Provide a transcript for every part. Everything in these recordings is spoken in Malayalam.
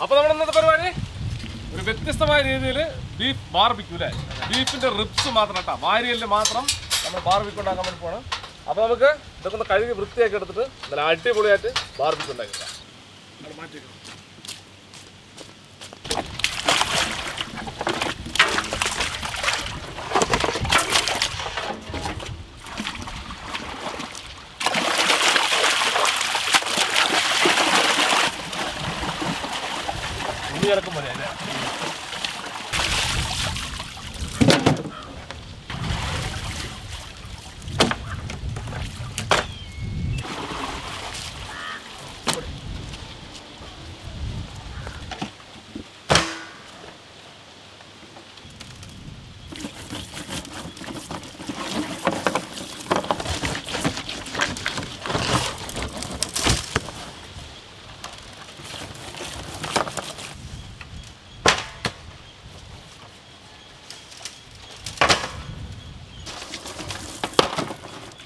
അപ്പോൾ നമ്മൾ ഇന്നത്തെ പരിപാടി ഒരു വ്യത്യസ്തമായ രീതിയിൽ ബീഫ് ബാർബിക്യൂ അല്ലേ, ബീഫിൻ്റെ റിബ്സ് മാത്രം കേട്ടോ, വാരിയലിൽ മാത്രം നമ്മൾ ബാർബിക്യൂ ഉണ്ടാക്കാൻ വേണ്ടി പോകണം. അപ്പോൾ നമുക്ക് ഇതൊക്കെ ഒന്ന് കഴുകി വൃത്തിയാക്കി എടുത്തിട്ട് നല്ല അടിപൊളിയായിട്ട് ബാർബിക്യൂ ഉണ്ടാക്കിക്കാം. അത് മാറ്റിക്കാം. ഇറക്കും മതി അല്ലേ?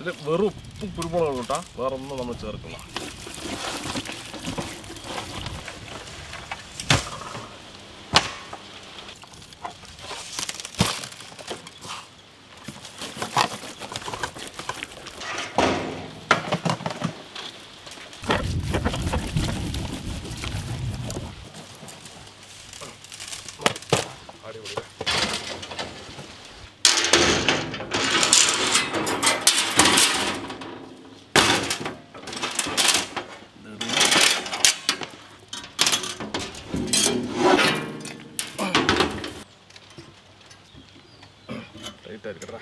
ഇത് വെറും ഉപ്പും കുരുമുളകും കേട്ടോ, വേറെ ഒന്നും നമ്മൾ ചേർക്കില്ല. അടിപൊളി. ടൈറ്റായിരിക്കട്ടെ.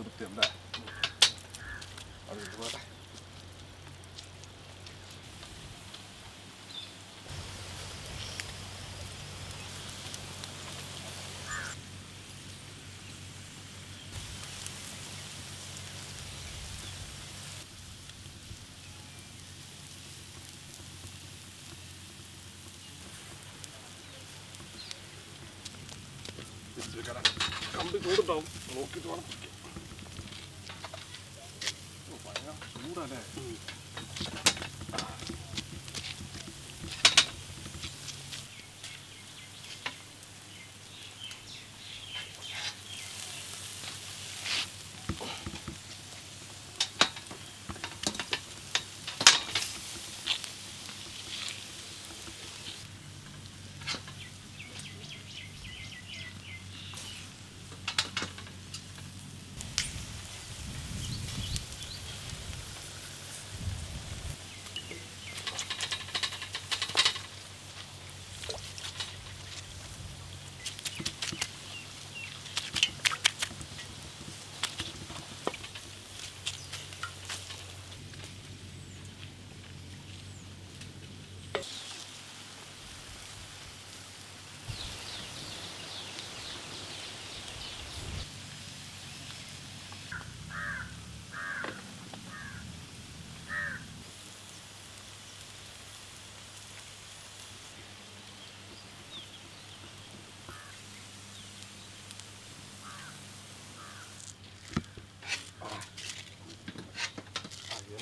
കൃത്യം അല്ലേ? അത് പോട്ടെ. കമ്പി ചൂടുണ്ടാവും, നോക്കിയിട്ട് വേണം പിടിക്കാൻ. ഭയങ്കര ചൂടല്ലേ?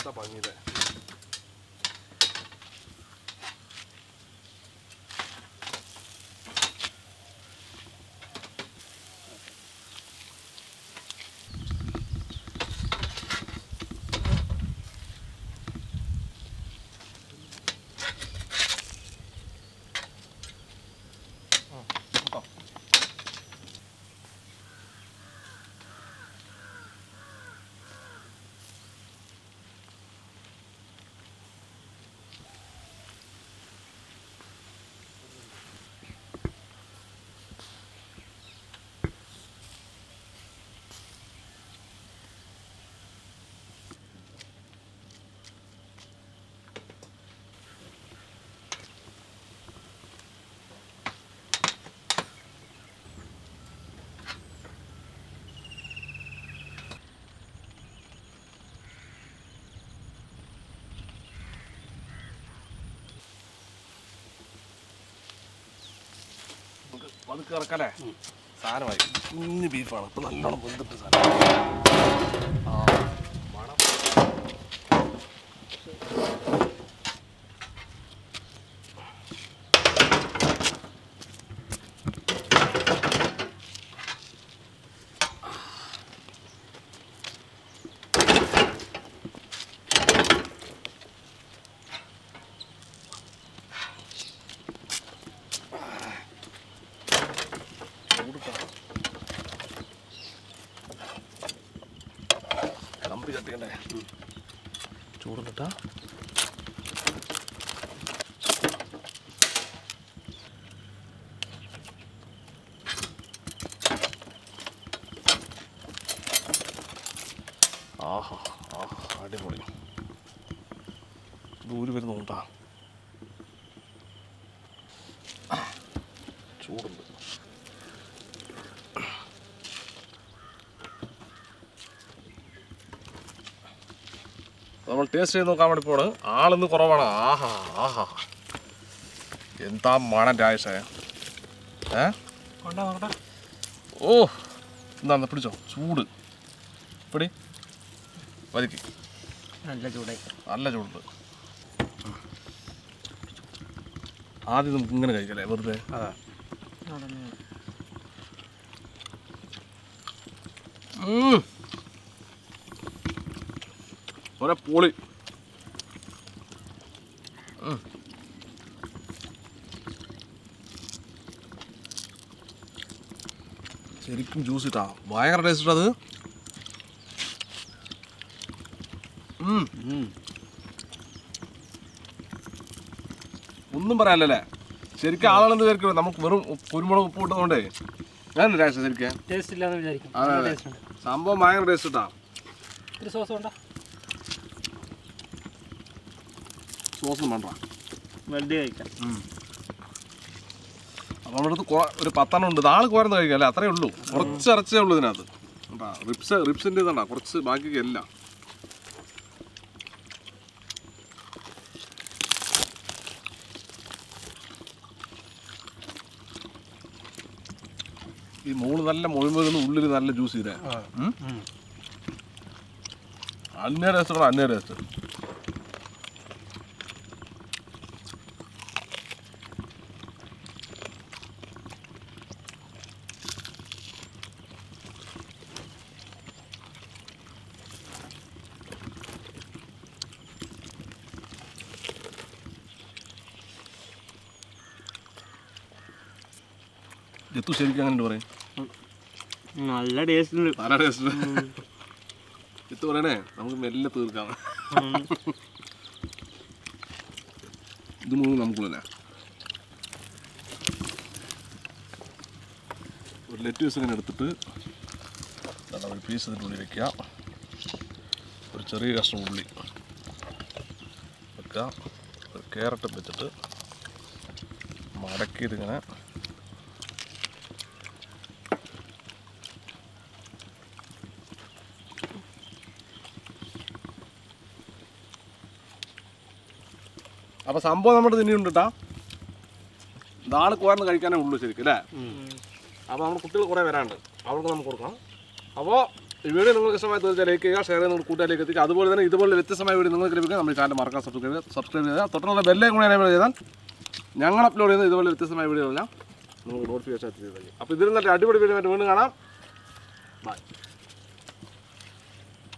എന്താ ഭംഗിയില്ലേ. പതുക്കെ ഇറക്കല്ലേ. സാധനമായി കുഞ്ഞ് ബീഫാണ്. ഇപ്പം നല്ലോണം വെന്തിട്ട് സാധനം. ആ മണം. കമ്പി കത്തിക്കണ്ടേ. ചൂടുണ്ടിട്ടാ ആഹാ ആഹാ അടിപൊളി. ദൂരെ വരുന്നുണ്ടാ. ചൂടുണ്ട്. നമ്മൾ ടേസ്റ്റ് ചെയ്ത് നോക്കാൻ വേണ്ടി പോണ്. ആളിന്ന് കുറവാണ്. ആഹാ ആഹാ എന്താ മണം രാജേഷേ. ഓ എന്താ പിടിച്ചോ. ചൂട് പിടി വലിക്ക്. നല്ല ചൂടായി. നല്ല ചൂടുണ്ട്. ആദ്യം നമുക്ക് ഇങ്ങനെ കഴിക്കല്ലേ വെറുതെ. ഒരേ പൊളി. ശരിക്കും ജ്യൂസ് ഇട്ടാ ഭയങ്കര ടേസ്റ്റ് ഇട്ടത്. ഒന്നും പറയാനല്ലേ. ശരിക്കും ആളുകളെന്ത് വിചാരിക്കും നമുക്ക് വെറും കുരുമുളക് ഉപ്പ് ഇട്ടതുകൊണ്ടേ ഞാൻ ടേസ്റ്റ് ശരിക്കും ടേസ്റ്റ് ഇല്ലാന്ന് വിചാരിക്കും. അതെ അതെ സംഭവം ഭയങ്കര ടേസ്റ്റ് ഇട്ടാ. സോസ് വേണ്ട. സോസും വേണ്ട. വെറുതെ കഴിക്കാം. അപ്പം നമ്മുടെ അടുത്ത് ഒരു 10 ഉണ്ട്. നാളെ കോരുന്ന് കഴിക്കാം അല്ലേ. അത്രയേ ഉള്ളൂ. കുറച്ച് ഇറച്ചേ ഉള്ളൂ ഇതിനകത്ത്. റിപ്സിൻ്റെ ഇതുണ്ടാ കുറച്ച് ബാക്കിയൊക്കെ എല്ലാം. ഈ മോള് നല്ല മൊഴിമൊഴിന്ന് ഉള്ളിൽ നല്ല ജ്യൂസ് ചെയ്തേ. അന്യ ടേസ്റ്റ് അന്യ ടേസ്റ്റ്. ജത്തു ശരിക്കും അങ്ങനെ പറയും. നല്ല ടേസ്റ്റ് ഉണ്ട്. നല്ല ടേസ്റ്റ്. ജത്തു പറയണേ നമുക്ക് മെല്ലെ തീർക്കാം. ഇത് മൂന്നും നമുക്കുള്ളല്ലേ. ഒരു ലെറ്റ്യൂസ് ഇങ്ങനെ എടുത്തിട്ട് ഒരു പീസ് ഇതിൻ്റെ ഉള്ളിൽ വയ്ക്കുക. ഒരു ചെറിയ കഷ്ണം ഉള്ളി വെക്കുക. ഒരു ക്യാരറ്റും വെച്ചിട്ട് മടക്കിയതിങ്ങനെ അപ്പോൾ സംഭവം നമ്മുടെ തിന്നിയുണ്ട് കേട്ടോ. നാളെ കോർന്ന് കഴിക്കാനേ ഉള്ളൂ ശരിക്കും അല്ലേ. അപ്പോൾ നമ്മുടെ കുട്ടികൾ കുറേ വരാനുണ്ട്. അവർക്ക് നമുക്ക് കൊടുക്കണം. അപ്പോൾ ഈ വീഡിയോ നിങ്ങൾക്ക് ഇഷ്ടമായി തീർച്ചയായും ലൈക്ക് ചെയ്യുക, ഷെയർ ചെയ്യുക, നിങ്ങൾ കൂട്ടുകാരിലേക്ക് എത്തിക്കുക. അതുപോലെ തന്നെ ഇതുപോലെ വ്യത്യസ്തമായ വീഡിയോ നിങ്ങൾക്ക് ലഭിക്കുക നമ്മുടെ ചാനൽ മറക്കാൻ സബ്സ്ക്രൈബ് ചെയ്യുക. തൊട്ടുള്ള ബെല്ലേയും കൂടി എനേബിൾ ചെയ്താൽ ഞങ്ങൾ അപ്ലോഡ് ചെയ്യുന്ന ഇതുപോലെ വ്യത്യസ്തമായ വീഡിയോ എല്ലാം നമുക്ക് നോട്ടിഫിക്കേഷൻ എത്തിച്ചു. അപ്പോൾ ഇതിൽ നല്ല അടിപൊളി വീഡിയോ വീണ്ടും കാണാം. ബൈ.